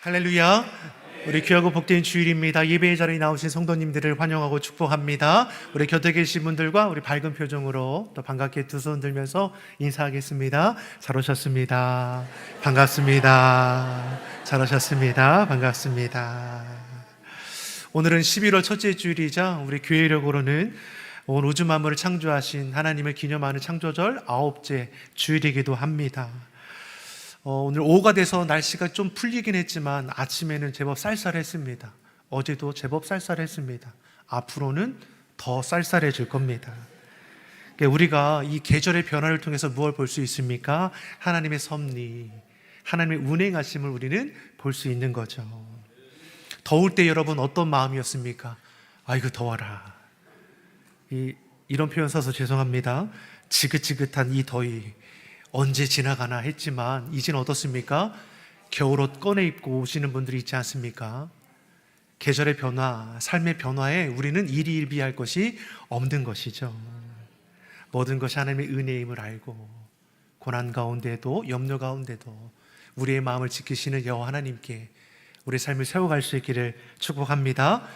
할렐루야. 우리 귀하고 복된 주일입니다. 예배의 자리에 나오신 성도님들을 환영하고 축복합니다. 우리 곁에 계신 분들과 우리 밝은 표정으로 또 반갑게 두 손 들면서 인사하겠습니다. 잘 오셨습니다. 반갑습니다. 잘 오셨습니다. 반갑습니다. 오늘은 11월 첫째 주일이자 우리 교회력으로는 온 우주 만물을 창조하신 하나님을 기념하는 창조절 9째 주일이기도 합니다. 오늘 오후가 돼서 날씨가 좀 풀리긴 했지만 아침에는 제법 쌀쌀했습니다. 어제도 제법 쌀쌀했습니다. 앞으로는 더 쌀쌀해질 겁니다. 우리가 이 계절의 변화를 통해서 무엇을 볼 수 있습니까? 하나님의 섭리, 하나님의 운행하심을 우리는 볼 수 있는 거죠. 더울 때 여러분 어떤 마음이었습니까? 아이고 더워라. 이런 표현 써서 죄송합니다. 지긋지긋한 이 더위 언제 지나가나 했지만 이제는 어떻습니까? 겨울옷 꺼내 입고 오시는 분들이 있지 않습니까? 계절의 변화, 삶의 변화에 우리는 일희일비할 것이 없는 것이죠. 모든 것이 하나님의 은혜임을 알고 고난 가운데도 염려 가운데도 우리의 마음을 지키시는 여호와 하나님께 우리 삶을 세워갈 수 있기를 축복합니다.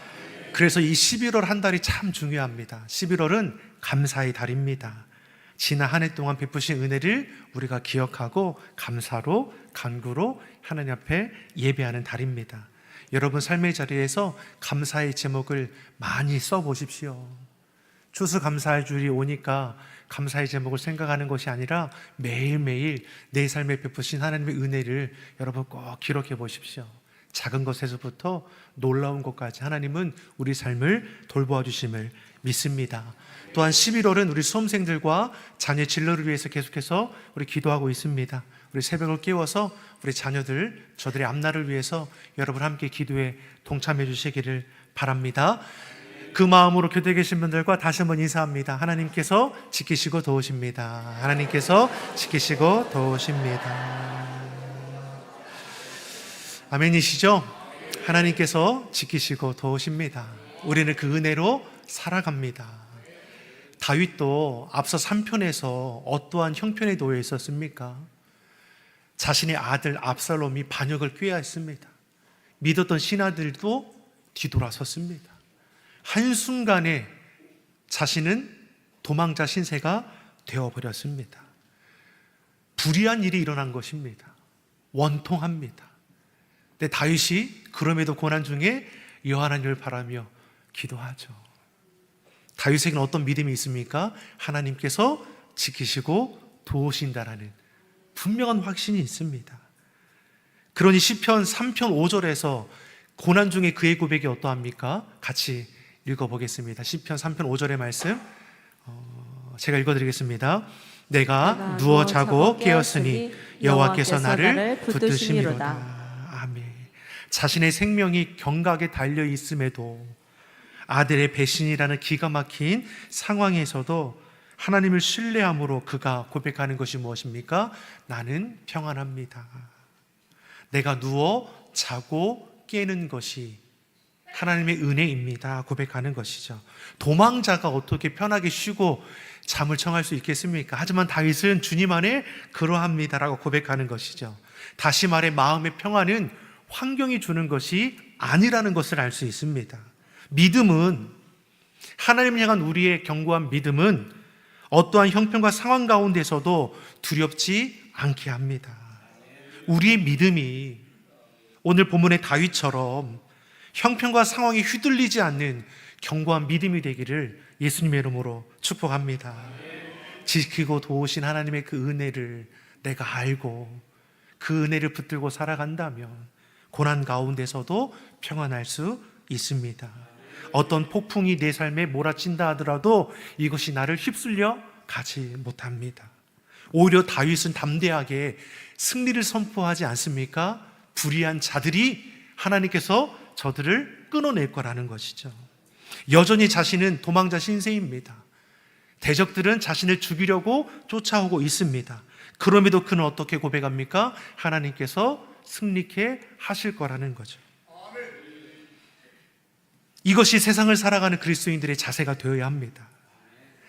그래서 이 11월 한 달이 참 중요합니다. 11월은 감사의 달입니다. 지난 한 해 동안 베푸신 은혜를 우리가 기억하고 감사로 간구로 하나님 앞에 예배하는 달입니다. 여러분 삶의 자리에서 감사의 제목을 많이 써보십시오. 추수감사의 주일이 오니까 감사의 제목을 생각하는 것이 아니라 매일매일 내 삶에 베푸신 하나님의 은혜를 여러분 꼭 기록해 보십시오. 작은 것에서부터 놀라운 것까지 하나님은 우리 삶을 돌보아 주심을 믿습니다. 또한 11월은 우리 수험생들과 자녀 진로를 위해서 계속해서 우리 기도하고 있습니다. 우리 새벽을 깨워서 우리 자녀들, 저들의 앞날을 위해서 여러분 함께 기도에 동참해 주시기를 바랍니다. 그 마음으로 교대에 계신 분들과 다시 한번 인사합니다. 하나님께서 지키시고 도우십니다. 하나님께서 지키시고 도우십니다. 아멘이시죠? 하나님께서 지키시고 도우십니다. 우리는 그 은혜로 살아갑니다. 다윗도 앞서 3편에서 어떠한 형편에 놓여 있었습니까? 자신의 아들 압살롬이 반역을 꾀하였습니다. 믿었던 신하들도 뒤돌아섰습니다. 한순간에 자신은 도망자 신세가 되어버렸습니다. 불의한 일이 일어난 것입니다. 원통합니다. 근데 다윗이 그럼에도 고난 중에 여호와 하나님을 바라며 기도하죠. 다윗에게는 어떤 믿음이 있습니까? 하나님께서 지키시고 도우신다라는 분명한 확신이 있습니다. 그러니 시편 3편 5절에서 고난 중에 그의 고백이 어떠합니까? 같이 읽어보겠습니다. 시편 3편 5절의 말씀 제가 읽어드리겠습니다. 내가 누워 자고 깨었으니 여호와께서 나를 붙드심이로다. 아멘. 자신의 생명이 경각에 달려 있음에도 아들의 배신이라는 기가 막힌 상황에서도 하나님을 신뢰함으로 그가 고백하는 것이 무엇입니까? 나는 평안합니다. 내가 누워 자고 깨는 것이 하나님의 은혜입니다. 고백하는 것이죠. 도망자가 어떻게 편하게 쉬고 잠을 청할 수 있겠습니까? 하지만 다윗은 주님 안에 그러합니다라고 고백하는 것이죠. 다시 말해 마음의 평안은 환경이 주는 것이 아니라는 것을 알 수 있습니다. 믿음은, 하나님을 향한 우리의 견고한 믿음은 어떠한 형편과 상황 가운데서도 두렵지 않게 합니다. 우리의 믿음이 오늘 본문의 다윗처럼 형편과 상황에 휘둘리지 않는 견고한 믿음이 되기를 예수님의 이름으로 축복합니다. 지키고 도우신 하나님의 그 은혜를 내가 알고 그 은혜를 붙들고 살아간다면 고난 가운데서도 평안할 수 있습니다. 어떤 폭풍이 내 삶에 몰아친다 하더라도 이것이 나를 휩쓸려 가지 못합니다. 오히려 다윗은 담대하게 승리를 선포하지 않습니까? 불의한 자들이 하나님께서 저들을 끊어낼 거라는 것이죠. 여전히 자신은 도망자 신세입니다. 대적들은 자신을 죽이려고 쫓아오고 있습니다. 그럼에도 그는 어떻게 고백합니까? 하나님께서 승리케 하실 거라는 거죠. 이것이 세상을 살아가는 그리스도인들의 자세가 되어야 합니다.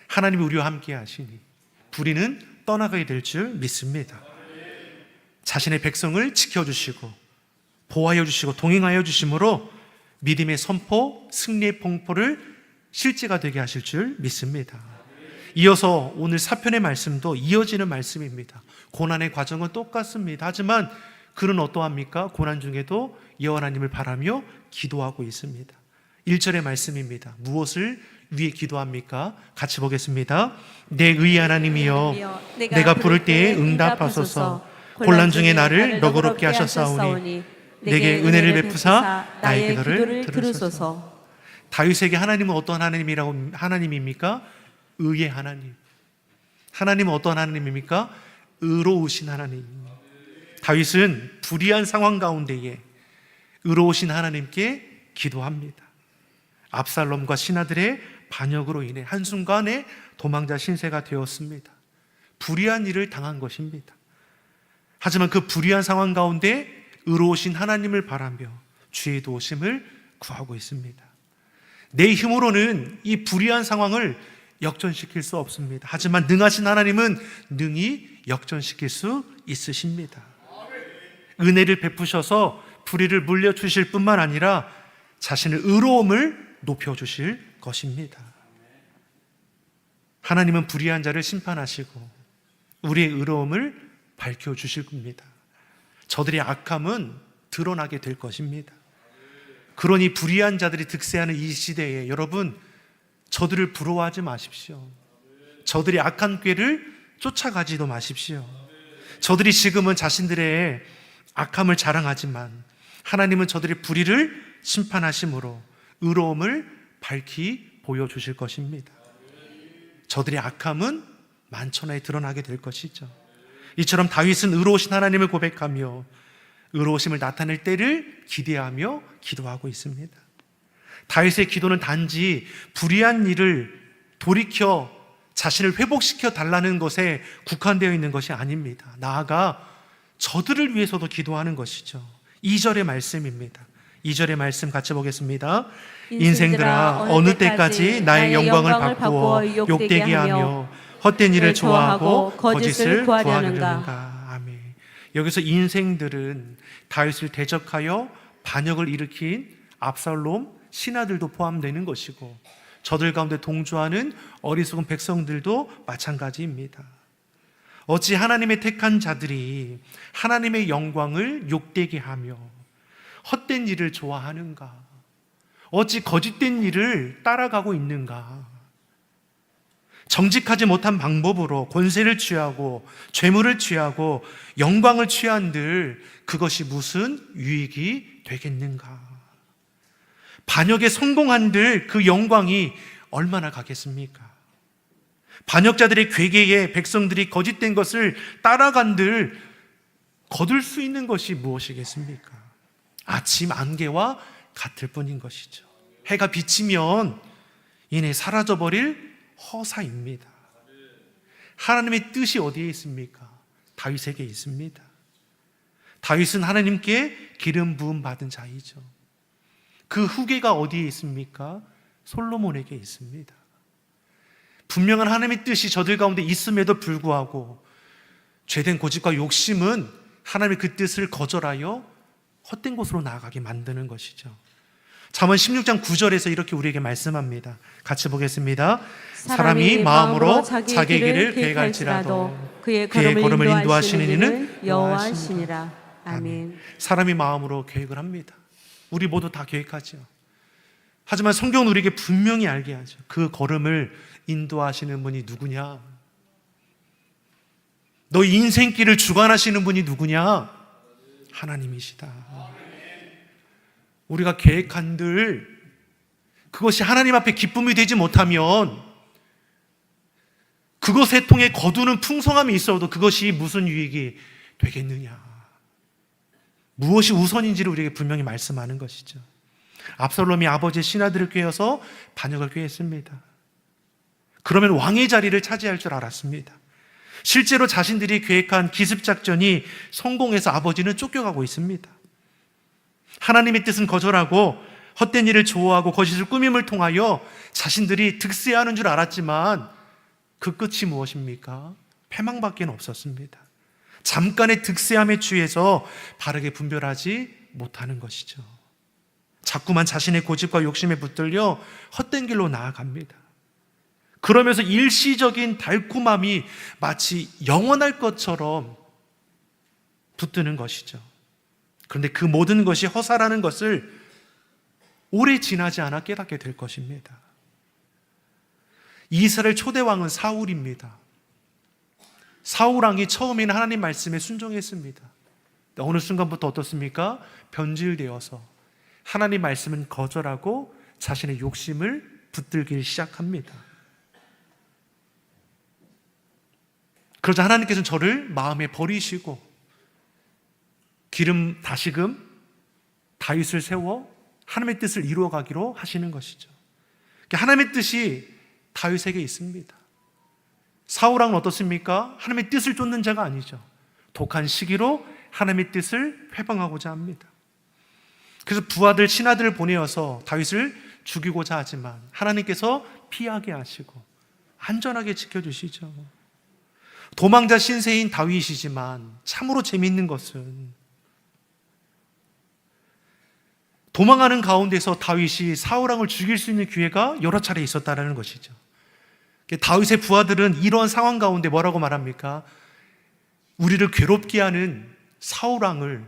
하나님이 우리와 함께 하시니 불의는 떠나가게 될 줄 믿습니다. 자신의 백성을 지켜주시고 보호하여 주시고 동행하여 주심으로 믿음의 선포, 승리의 봉포를 실제가 되게 하실 줄 믿습니다. 이어서 오늘 사편의 말씀도 이어지는 말씀입니다. 고난의 과정은 똑같습니다. 하지만 그는 어떠합니까? 고난 중에도 여호와 하나님을 바라며 기도하고 있습니다. 1절의 말씀입니다. 무엇을 위해 기도합니까? 같이 보겠습니다. 내 의의 하나님이여, 내가 부를 때에 응답하소서. 곤란 중에 나를 너그럽게 하셨사오니 내게 은혜를 베푸사 나의 기도를 들으소서. 다윗에게 하나님은 어떤 하나님입니까? 의의 하나님. 하나님은 어떤 하나님입니까? 의로우신 하나님. 다윗은 불의한 상황 가운데에 의로우신 하나님께 기도합니다. 압살롬과 신하들의 반역으로 인해 한순간에 도망자 신세가 되었습니다. 불의한 일을 당한 것입니다. 하지만 그 불의한 상황 가운데 의로우신 하나님을 바라며 주의 도우심을 구하고 있습니다. 내 힘으로는 이 불의한 상황을 역전시킬 수 없습니다. 하지만 능하신 하나님은 능히 역전시킬 수 있으십니다. 은혜를 베푸셔서 불의를 물려주실 뿐만 아니라 자신의 의로움을 높여주실 것입니다. 하나님은 불의한 자를 심판하시고 우리의 의로움을 밝혀주실 겁니다. 저들의 악함은 드러나게 될 것입니다. 그러니 불의한 자들이 득세하는 이 시대에 여러분, 저들을 부러워하지 마십시오. 저들이 악한 꾀를 쫓아가지도 마십시오. 저들이 지금은 자신들의 악함을 자랑하지만 하나님은 저들의 불의를 심판하심으로 의로움을 밝히 보여주실 것입니다. 저들의 악함은 만천하에 드러나게 될 것이죠. 이처럼 다윗은 의로우신 하나님을 고백하며 의로우심을 나타낼 때를 기대하며 기도하고 있습니다. 다윗의 기도는 단지 불의한 일을 돌이켜 자신을 회복시켜 달라는 것에 국한되어 있는 것이 아닙니다. 나아가 저들을 위해서도 기도하는 것이죠. 2절의 말씀입니다. 2절의 말씀 같이 보겠습니다. 인생들아 어느 때까지 나의 영광을 바꾸어 욕되게 하며 헛된 일을 좋아하고 거짓을 구하려는가. 아멘. 여기서 인생들은 다윗을 대적하여 반역을 일으킨 압살롬 신하들도 포함되는 것이고 저들 가운데 동조하는 어리석은 백성들도 마찬가지입니다. 어찌 하나님의 택한 자들이 하나님의 영광을 욕되게 하며 헛된 일을 좋아하는가? 어찌 거짓된 일을 따라가고 있는가? 정직하지 못한 방법으로 권세를 취하고 죄물을 취하고 영광을 취한들 그것이 무슨 유익이 되겠는가? 반역에 성공한들 그 영광이 얼마나 가겠습니까? 반역자들의 괴계에 백성들이 거짓된 것을 따라간들 거둘 수 있는 것이 무엇이겠습니까? 아침 안개와 같을 뿐인 것이죠. 해가 비치면 이내 사라져버릴 허사입니다. 하나님의 뜻이 어디에 있습니까? 다윗에게 있습니다. 다윗은 하나님께 기름 부음 받은 자이죠. 그 후계가 어디에 있습니까? 솔로몬에게 있습니다. 분명한 하나님의 뜻이 저들 가운데 있음에도 불구하고 죄된 고집과 욕심은 하나님의 그 뜻을 거절하여 헛된 곳으로 나아가게 만드는 것이죠. 잠언 16장 9절에서 이렇게 우리에게 말씀합니다. 같이 보겠습니다. 사람이 마음으로 자기 길을 계획할지라도 그의 걸음을 인도하시는 이는 여호와시니라. 아멘. 사람이 마음으로 계획을 합니다. 우리 모두 다 계획하죠. 하지만 성경은 우리에게 분명히 알게 하죠. 그 걸음을 인도하시는 분이 누구냐? 너 인생길을 주관하시는 분이 누구냐? 하나님이시다. 우리가 계획한들 그것이 하나님 앞에 기쁨이 되지 못하면 그것에 통해 거두는 풍성함이 있어도 그것이 무슨 유익이 되겠느냐? 무엇이 우선인지를 우리에게 분명히 말씀하는 것이죠. 압살롬이 아버지의 신하들을 꾀어서 반역을 꾀했습니다. 그러면 왕의 자리를 차지할 줄 알았습니다. 실제로 자신들이 계획한 기습작전이 성공해서 아버지는 쫓겨가고 있습니다. 하나님의 뜻은 거절하고 헛된 일을 좋아하고 거짓을 꾸밈을 통하여 자신들이 득세하는 줄 알았지만 그 끝이 무엇입니까? 패망밖에 없었습니다. 잠깐의 득세함에 취해서 바르게 분별하지 못하는 것이죠. 자꾸만 자신의 고집과 욕심에 붙들려 헛된 길로 나아갑니다. 그러면서 일시적인 달콤함이 마치 영원할 것처럼 붙드는 것이죠. 그런데 그 모든 것이 허사라는 것을 오래 지나지 않아 깨닫게 될 것입니다. 이스라엘 초대왕은 사울입니다. 사울왕이 처음에는 하나님 말씀에 순종했습니다. 어느 순간부터 어떻습니까? 변질되어서 하나님 말씀은 거절하고 자신의 욕심을 붙들기 시작합니다. 그러자 하나님께서는 저를 마음에 버리시고 기름 다시금 다윗을 세워 하나님의 뜻을 이루어가기로 하시는 것이죠. 하나님의 뜻이 다윗에게 있습니다. 사울왕은 어떻습니까? 하나님의 뜻을 쫓는 자가 아니죠. 독한 시기로 하나님의 뜻을 회방하고자 합니다. 그래서 부하들, 신하들을 보내어서 다윗을 죽이고자 하지만 하나님께서 피하게 하시고 안전하게 지켜주시죠. 도망자 신세인 다윗이지만 참으로 재미있는 것은 도망하는 가운데서 다윗이 사울왕을 죽일 수 있는 기회가 여러 차례 있었다는 것이죠. 다윗의 부하들은 이러한 상황 가운데 뭐라고 말합니까? 우리를 괴롭게 하는 사울왕을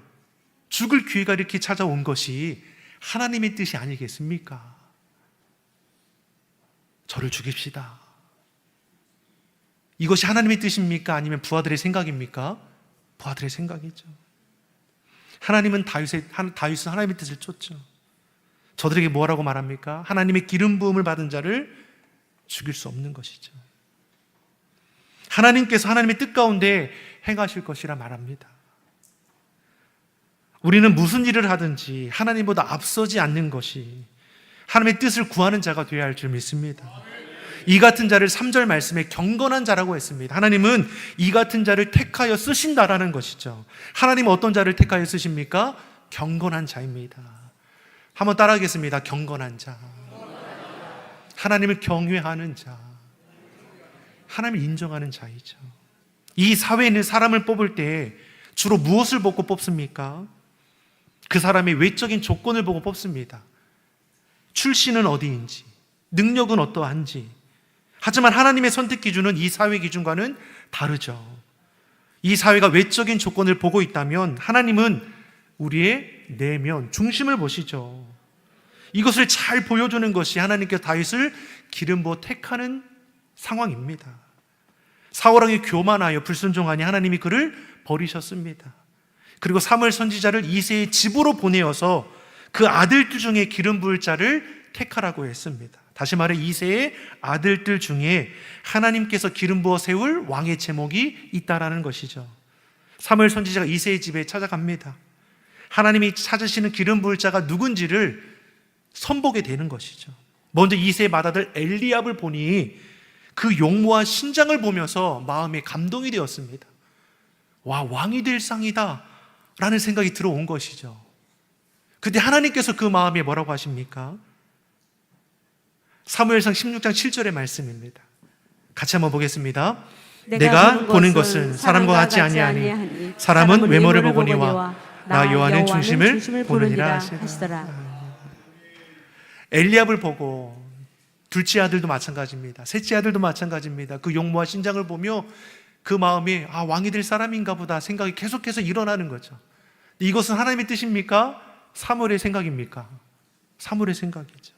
죽을 기회가 이렇게 찾아온 것이 하나님의 뜻이 아니겠습니까? 저를 죽입시다. 이것이 하나님의 뜻입니까? 아니면 부하들의 생각입니까? 부하들의 생각이죠. 하나님은 다윗은 하나님의 뜻을 쫓죠. 저들에게 뭐라고 말합니까? 하나님의 기름 부음을 받은 자를 죽일 수 없는 것이죠. 하나님께서 하나님의 뜻 가운데 행하실 것이라 말합니다. 우리는 무슨 일을 하든지 하나님보다 앞서지 않는 것이 하나님의 뜻을 구하는 자가 되어야 할 줄 믿습니다. 이 같은 자를 3절 말씀에 경건한 자라고 했습니다. 하나님은 이 같은 자를 택하여 쓰신다라는 것이죠. 하나님은 어떤 자를 택하여 쓰십니까? 경건한 자입니다. 한번 따라하겠습니다. 경건한 자. 하나님을 경외하는 자. 하나님을 인정하는 자이죠. 이 사회는 사람을 뽑을 때 주로 무엇을 보고 뽑습니까? 그 사람의 외적인 조건을 보고 뽑습니다. 출신은 어디인지, 능력은 어떠한지. 하지만 하나님의 선택 기준은 이 사회 기준과는 다르죠. 이 사회가 외적인 조건을 보고 있다면 하나님은 우리의 내면, 중심을 보시죠. 이것을 잘 보여주는 것이 하나님께서 다윗을 기름 부어 택하는 상황입니다. 사울왕이 교만하여 불순종하니 하나님이 그를 버리셨습니다. 그리고 사무엘 선지자를 이새의 집으로 보내어서 그 아들들 중에 기름 부을 자를 택하라고 했습니다. 다시 말해 이새의 아들들 중에 하나님께서 기름 부어 세울 왕의 제목이 있다라는 것이죠. 사무엘 선지자가 이새의 집에 찾아갑니다. 하나님이 찾으시는 기름 부을 자가 누군지를 선보게 되는 것이죠. 먼저 이새의 맏아들 엘리압을 보니 그 용모와 신장을 보면서 마음에 감동이 되었습니다. 와, 왕이 될 상이다 라는 생각이 들어온 것이죠. 그때 하나님께서 그 마음에 뭐라고 하십니까? 사무엘상 16장 7절의 말씀입니다. 같이 한번 보겠습니다. 내가 보는 것은 사람과 같지 아니하니 사람은 외모를 보거니와 나 여호와는 중심을 보느니라 하시더라. 엘리압을 보고 둘째 아들도 마찬가지입니다. 셋째 아들도 마찬가지입니다. 그 용모와 신장을 보며 그 마음에 왕이 될 사람인가 보다 생각이 계속해서 일어나는 거죠. 이것은 하나님의 뜻입니까? 사무엘의 생각입니까? 사무엘의 생각이죠.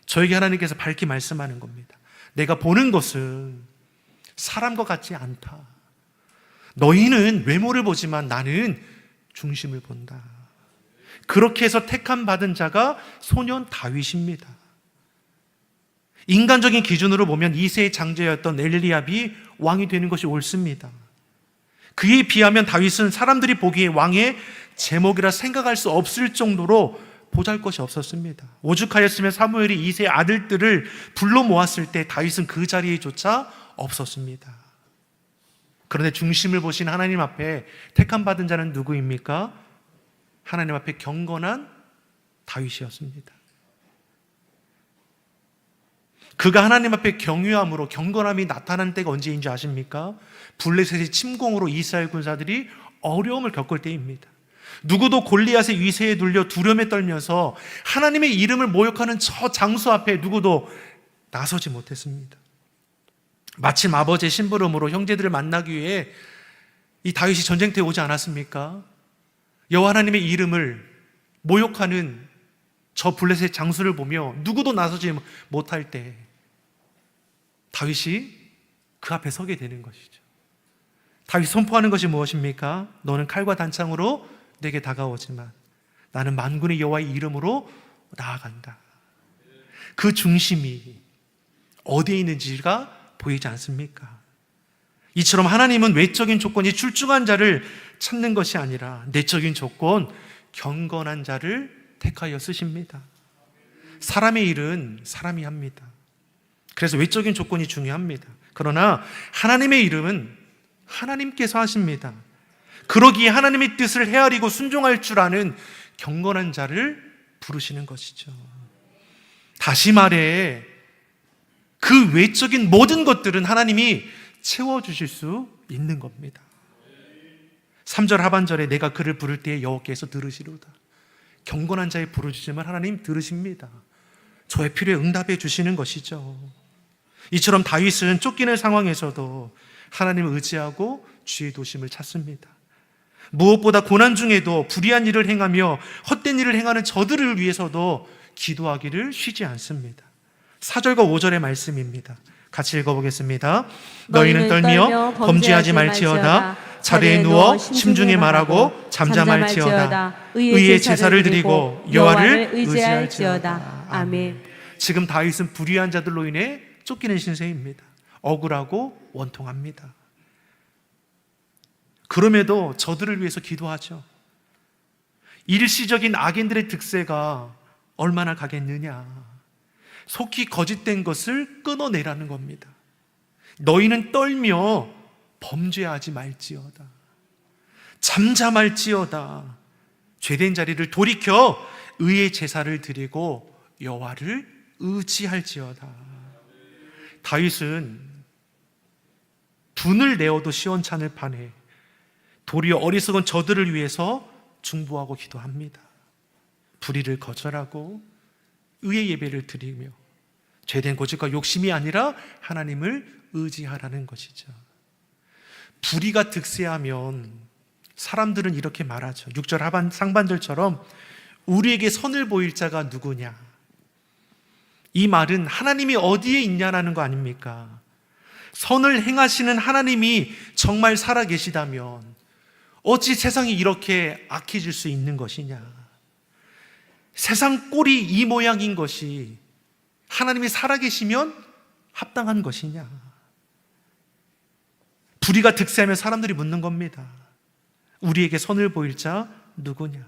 저에게 하나님께서 밝히 말씀하는 겁니다. 내가 보는 것은 사람과 같지 않다. 너희는 외모를 보지만 나는 중심을 본다. 그렇게 해서 택함 받은 자가 소년 다윗입니다. 인간적인 기준으로 보면 이새의 장자였던 엘리압이 왕이 되는 것이 옳습니다. 그에 비하면 다윗은 사람들이 보기에 왕의 제목이라 생각할 수 없을 정도로 보잘것이 없었습니다. 오죽하였으면 사무엘이 이새의 아들들을 불러 모았을 때 다윗은 그 자리에조차 없었습니다. 그런데 중심을 보신 하나님 앞에 택함 받은 자는 누구입니까? 하나님 앞에 경건한 다윗이었습니다. 그가 하나님 앞에 경유함으로 경건함이 나타난 때가 언제인 줄 아십니까? 블레셋의 침공으로 이스라엘 군사들이 어려움을 겪을 때입니다. 누구도 골리앗의 위세에 눌려 두려움에 떨면서 하나님의 이름을 모욕하는 저 장수 앞에 누구도 나서지 못했습니다. 마침 아버지의 심부름으로 형제들을 만나기 위해 이 다윗이 전쟁터에 오지 않았습니까? 여호와 하나님의 이름을 모욕하는 저 블레셋 장수를 보며 누구도 나서지 못할 때 다윗이 그 앞에 서게 되는 것이죠. 다윗이 선포하는 것이 무엇입니까? 너는 칼과 단창으로 내게 다가오지만 나는 만군의 여호와의 이름으로 나아간다. 그 중심이 어디에 있는지가 보이지 않습니까? 이처럼 하나님은 외적인 조건이 출중한 자를 찾는 것이 아니라 내적인 조건, 경건한 자를 택하여 쓰십니다. 사람의 일은 사람이 합니다. 그래서 외적인 조건이 중요합니다. 그러나 하나님의 일은 하나님께서 하십니다. 그러기에 하나님의 뜻을 헤아리고 순종할 줄 아는 경건한 자를 부르시는 것이죠. 다시 말해 그 외적인 모든 것들은 하나님이 채워주실 수 있는 겁니다. 3절 하반절에 내가 그를 부를 때에 여호와께서 들으시로다. 경건한 자의 부르짖음을 하나님 들으십니다. 저의 필요에 응답해 주시는 것이죠. 이처럼 다윗은 쫓기는 상황에서도 하나님을 의지하고 주의 도심을 찾습니다. 무엇보다 고난 중에도 불의한 일을 행하며 헛된 일을 행하는 저들을 위해서도 기도하기를 쉬지 않습니다. 4절과 5절의 말씀입니다. 같이 읽어보겠습니다. 너희는 떨며 범죄하지 말지어다. 자리에 누워 심중에 말하고 잠잠할지어다. 의의 제사를 드리고 여호와를 의지할지어다. 아멘. 지금 다윗은 불의한 자들로 인해 쫓기는 신세입니다. 억울하고 원통합니다. 그럼에도 저들을 위해서 기도하죠. 일시적인 악인들의 득세가 얼마나 가겠느냐. 속히 거짓된 것을 끊어내라는 겁니다. 너희는 떨며 범죄하지 말지어다. 잠잠할지어다. 죄된 자리를 돌이켜 의의 제사를 드리고 여호와를 의지할지어다. 다윗은 분을 내어도 시원찮을 판에 도리어 어리석은 저들을 위해서 중보하고 기도합니다. 불의를 거절하고 의의 예배를 드리며 죄된 고집과 욕심이 아니라 하나님을 의지하라는 것이죠. 불의가 득세하면 사람들은 이렇게 말하죠. 6절 상반절처럼 우리에게 선을 보일 자가 누구냐. 이 말은 하나님이 어디에 있냐라는 거 아닙니까? 선을 행하시는 하나님이 정말 살아계시다면 어찌 세상이 이렇게 악해질 수 있는 것이냐. 세상 꼴이 이 모양인 것이 하나님이 살아계시면 합당한 것이냐. 불의가 득세하면 사람들이 묻는 겁니다. 우리에게 선을 보일 자 누구냐.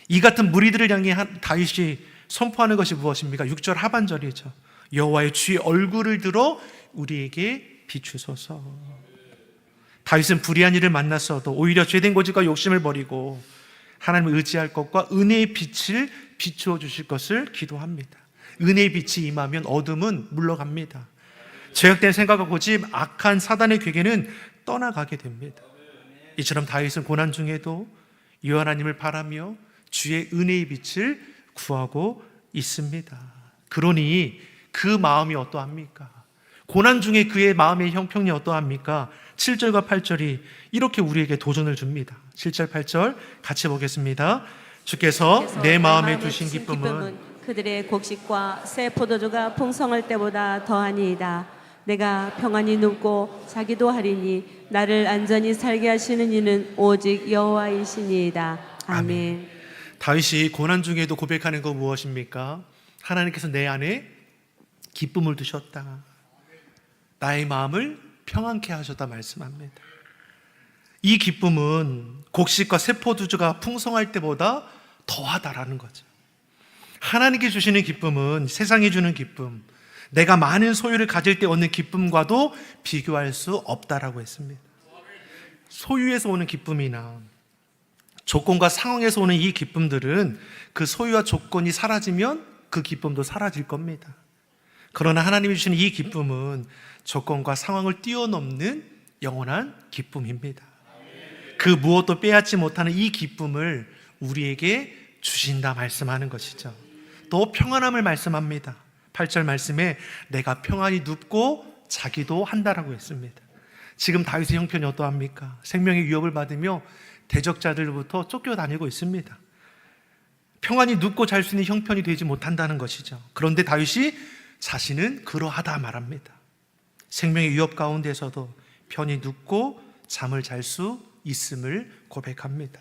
이 같은 무리들을 향해 다윗이 선포하는 것이 무엇입니까? 6절 하반절이죠. 여호와의 주의 얼굴을 들어 우리에게 비추소서. 다윗은 불의한 일을 만났어도 오히려 죄된 고집과 욕심을 버리고 하나님을 의지할 것과 은혜의 빛을 비추어 주실 것을 기도합니다. 은혜의 빛이 임하면 어둠은 물러갑니다. 죄악된 생각과 고집, 악한 사단의 괴계는 떠나가게 됩니다. 이처럼 다윗은 고난 중에도 여호와 하나님을 바라며 주의 은혜의 빛을 구하고 있습니다. 그러니 그 마음이 어떠합니까? 고난 중에 그의 마음의 형편이 어떠합니까? 7절과 8절이 이렇게 우리에게 도전을 줍니다. 7절, 8절 같이 보겠습니다. 주께서 내 마음에 두신 기쁨은 그들의 곡식과 새 포도주가 풍성할 때보다 더하니이다. 내가 평안히 눕고 자기도 하리니 나를 안전히 살게 하시는 이는 오직 여호와이시니이다. 아멘. 다윗이 고난 중에도 고백하는 거 무엇입니까? 하나님께서 내 안에 기쁨을 두셨다. 나의 마음을 평안케 하셨다 말씀합니다. 이 기쁨은 곡식과 새 포도주가 풍성할 때보다 더하다라는 거죠. 하나님께 주시는 기쁨은 세상이 주는 기쁨, 내가 많은 소유를 가질 때 얻는 기쁨과도 비교할 수 없다라고 했습니다. 소유에서 오는 기쁨이나 조건과 상황에서 오는 이 기쁨들은 그 소유와 조건이 사라지면 그 기쁨도 사라질 겁니다. 그러나 하나님이 주시는 이 기쁨은 조건과 상황을 뛰어넘는 영원한 기쁨입니다. 그 무엇도 빼앗지 못하는 이 기쁨을 우리에게 주신다 말씀하는 것이죠. 또 평안함을 말씀합니다. 8절 말씀에 내가 평안히 눕고 자기도 한다라고 했습니다. 지금 다윗의 형편이 어떠합니까? 생명의 위협을 받으며 대적자들로부터 쫓겨다니고 있습니다. 평안히 눕고 잘 수 있는 형편이 되지 못한다는 것이죠. 그런데 다윗이 자신은 그러하다 말합니다. 생명의 위협 가운데서도 편히 눕고 잠을 잘 수 있음을 고백합니다.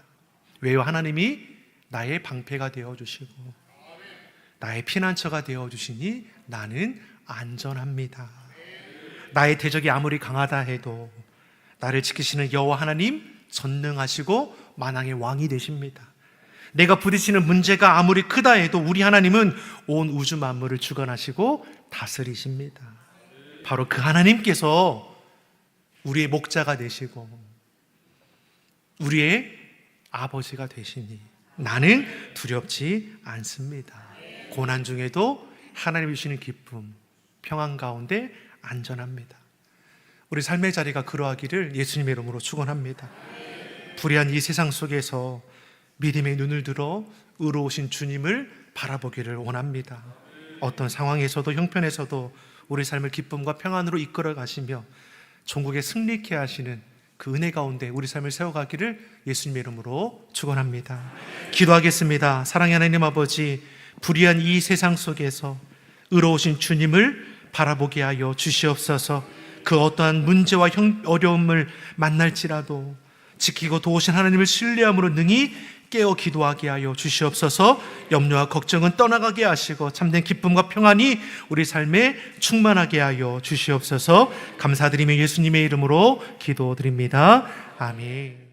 왜요? 하나님이 나의 방패가 되어주시고 나의 피난처가 되어주시니 나는 안전합니다. 나의 대적이 아무리 강하다 해도 나를 지키시는 여호와 하나님 전능하시고 만왕의 왕이 되십니다. 내가 부딪히는 문제가 아무리 크다 해도 우리 하나님은 온 우주 만물을 주관하시고 다스리십니다. 바로 그 하나님께서 우리의 목자가 되시고 우리의 아버지가 되시니 나는 두렵지 않습니다. 고난 중에도 하나님이 주시는 기쁨, 평안 가운데 안전합니다. 우리 삶의 자리가 그러하기를 예수님의 이름으로 축원합니다. 불의한 이 세상 속에서 믿음의 눈을 들어 의로우신 주님을 바라보기를 원합니다. 어떤 상황에서도 형편에서도 우리 삶을 기쁨과 평안으로 이끌어 가시며 종국에 승리케 하시는 그 은혜 가운데 우리 삶을 세워가기를 예수님의 이름으로 축원합니다. 기도하겠습니다. 사랑의 하나님 아버지, 불의한 이 세상 속에서 의로우신 주님을 바라보게 하여 주시옵소서. 그 어떠한 문제와 어려움을 만날지라도 지키고 도우신 하나님을 신뢰함으로 능히 깨어 기도하게 하여 주시옵소서. 염려와 걱정은 떠나가게 하시고 참된 기쁨과 평안이 우리 삶에 충만하게 하여 주시옵소서. 감사드리며 예수님의 이름으로 기도드립니다. 아멘.